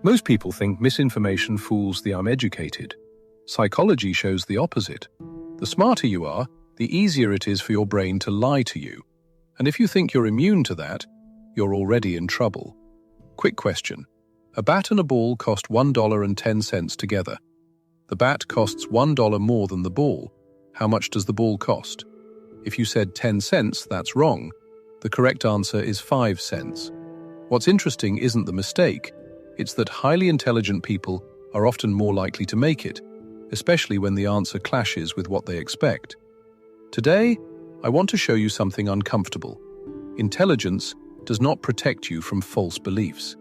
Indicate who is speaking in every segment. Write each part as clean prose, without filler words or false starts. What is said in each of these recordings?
Speaker 1: Most people think misinformation fools the uneducated. Psychology shows the opposite. The smarter you are, the easier it is for your brain to lie to you. And if you think you're immune to that, you're already in trouble. Quick question. A bat and a ball cost $1.10 together. The bat costs $1 more than the ball. How much does the ball cost? If you said 10 cents, that's wrong. The correct answer is 5 cents. What's interesting isn't the mistake. It's that highly intelligent people are often more likely to make it, especially when the answer clashes with what they expect. Today, I want to show you something uncomfortable. Intelligence does not protect you from false beliefs.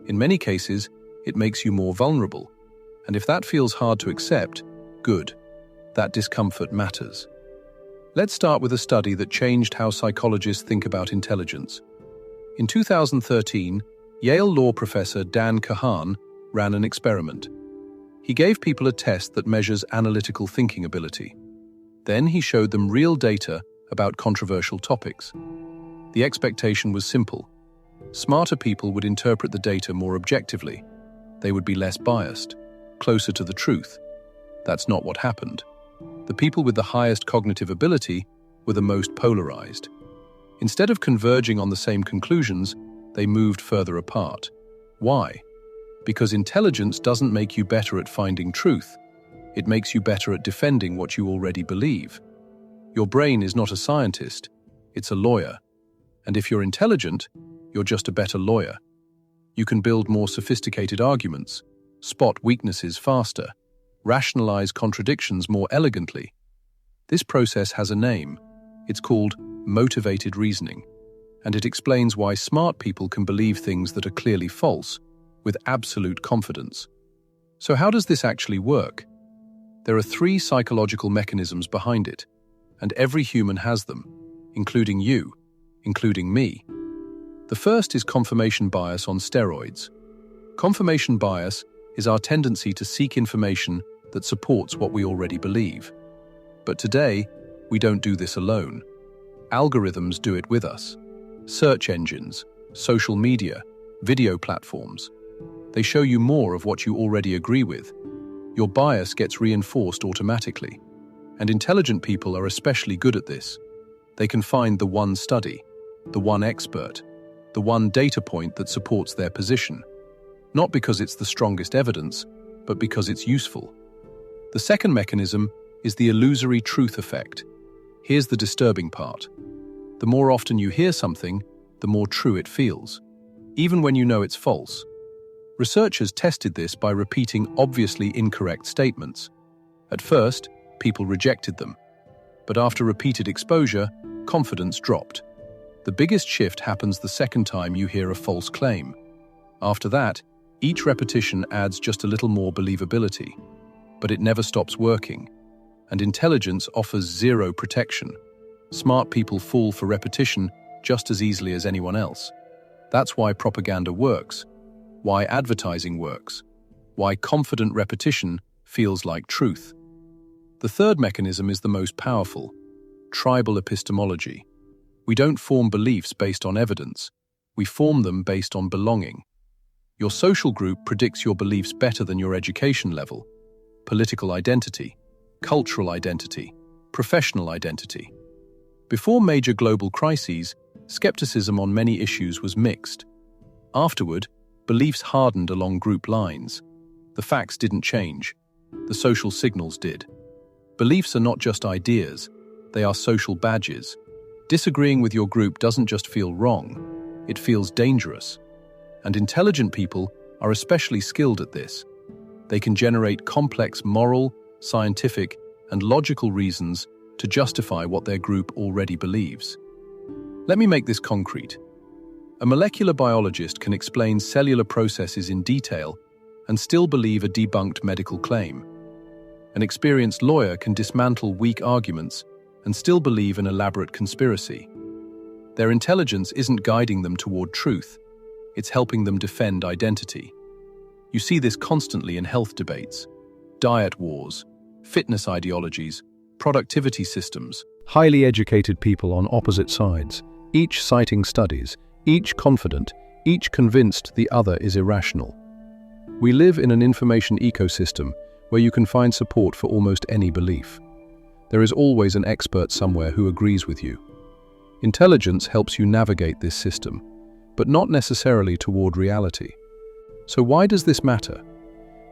Speaker 1: In many cases, it makes you more vulnerable. And if that feels hard to accept, good. That discomfort matters. Let's start with a study that changed how psychologists think about intelligence. In 2013, Yale law professor Dan Kahan ran an experiment. He gave people a test that measures analytical thinking ability. Then he showed them real data about controversial topics. The expectation was simple. Smarter people would interpret the data more objectively. They would be less biased, closer to the truth. That's not what happened. The people with the highest cognitive ability were the most polarized. Instead of converging on the same conclusions, they moved further apart. Why? Because intelligence doesn't make you better at finding truth. It makes you better at defending what you already believe. Your brain is not a scientist, it's a lawyer. And if you're intelligent, you're just a better lawyer. You can build more sophisticated arguments, spot weaknesses faster, rationalize contradictions more elegantly. This process has a name. It's called motivated reasoning, and it explains why smart people can believe things that are clearly false with absolute confidence. So how does this actually work? There are 3 psychological mechanisms behind it, and every human has them, including you, including me. The first is confirmation bias on steroids. Confirmation bias is our tendency to seek information that supports what we already believe. But today, we don't do this alone. Algorithms do it with us. Search engines, social media, video platforms. They show you more of what you already agree with. Your bias gets reinforced automatically. And intelligent people are especially good at this. They can find the one study, the one expert, the one data point that supports their position. Not because it's the strongest evidence, but because it's useful. The second mechanism is the illusory truth effect. Here's the disturbing part. The more often you hear something, the more true it feels, even when you know it's false. Researchers tested this by repeating obviously incorrect statements. At first, people rejected them. But after repeated exposure, confidence dropped. The biggest shift happens the second time you hear a false claim. After that, each repetition adds just a little more believability. But it never stops working. And intelligence offers zero protection. Smart people fall for repetition just as easily as anyone else. That's why propaganda works, why advertising works, why confident repetition feels like truth. The third mechanism is the most powerful, tribal epistemology. We don't form beliefs based on evidence. We form them based on belonging. Your social group predicts your beliefs better than your education level, political identity, cultural identity, professional identity. Before major global crises, skepticism on many issues was mixed. Afterward, beliefs hardened along group lines. The facts didn't change. The social signals did. Beliefs are not just ideas, they are social badges. Disagreeing with your group doesn't just feel wrong, it feels dangerous. And intelligent people are especially skilled at this. They can generate complex moral, scientific, and logical reasons to justify what their group already believes. Let me make this concrete. A molecular biologist can explain cellular processes in detail and still believe a debunked medical claim. An experienced lawyer can dismantle weak arguments and still believe an elaborate conspiracy. Their intelligence isn't guiding them toward truth, it's helping them defend identity. You see this constantly in health debates, diet wars, fitness ideologies, productivity systems. Highly educated people on opposite sides, each citing studies, each confident, each convinced the other is irrational. We live in an information ecosystem where you can find support for almost any belief. There is always an expert somewhere who agrees with you. Intelligence helps you navigate this system, but not necessarily toward reality. So why does this matter?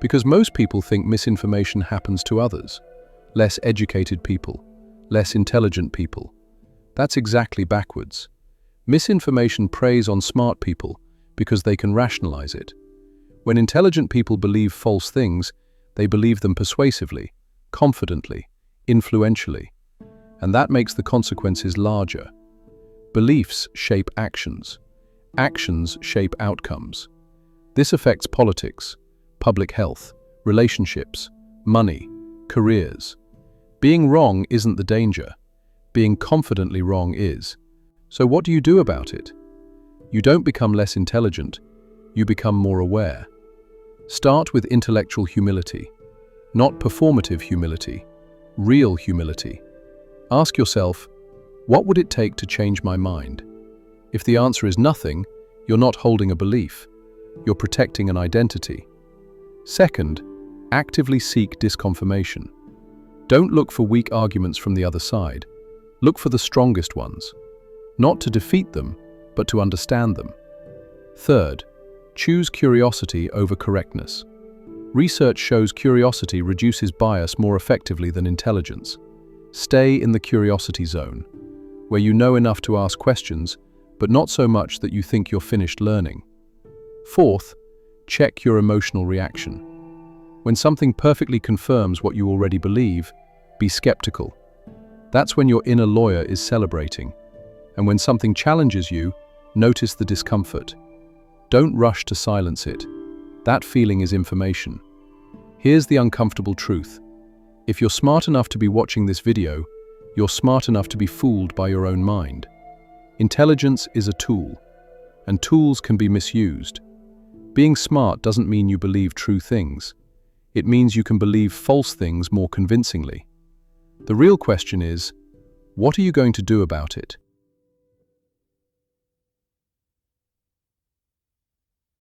Speaker 1: Because most people think misinformation happens to others, less educated people, less intelligent people. That's exactly backwards. Misinformation preys on smart people because they can rationalize it. When intelligent people believe false things, they believe them persuasively, confidently, influentially, and that makes the consequences larger. Beliefs shape actions. Actions shape outcomes. This affects politics, public health, relationships, money, careers. Being wrong isn't the danger. Being confidently wrong is. So what do you do about it? You don't become less intelligent, you become more aware. Start with intellectual humility, not performative humility, real humility. Ask yourself, what would it take to change my mind? If the answer is nothing, you're not holding a belief, you're protecting an identity. Second, actively seek disconfirmation. Don't look for weak arguments from the other side. Look for the strongest ones. Not to defeat them, but to understand them. Third, choose curiosity over correctness. Research shows curiosity reduces bias more effectively than intelligence. Stay in the curiosity zone, where you know enough to ask questions, but not so much that you think you're finished learning. Fourth, check your emotional reaction. When something perfectly confirms what you already believe, be skeptical. That's when your inner lawyer is celebrating. And when something challenges you, notice the discomfort. Don't rush to silence it. That feeling is information. Here's the uncomfortable truth. If you're smart enough to be watching this video, you're smart enough to be fooled by your own mind. Intelligence is a tool, and tools can be misused. Being smart doesn't mean you believe true things. It means you can believe false things more convincingly. The real question is, what are you going to do about it?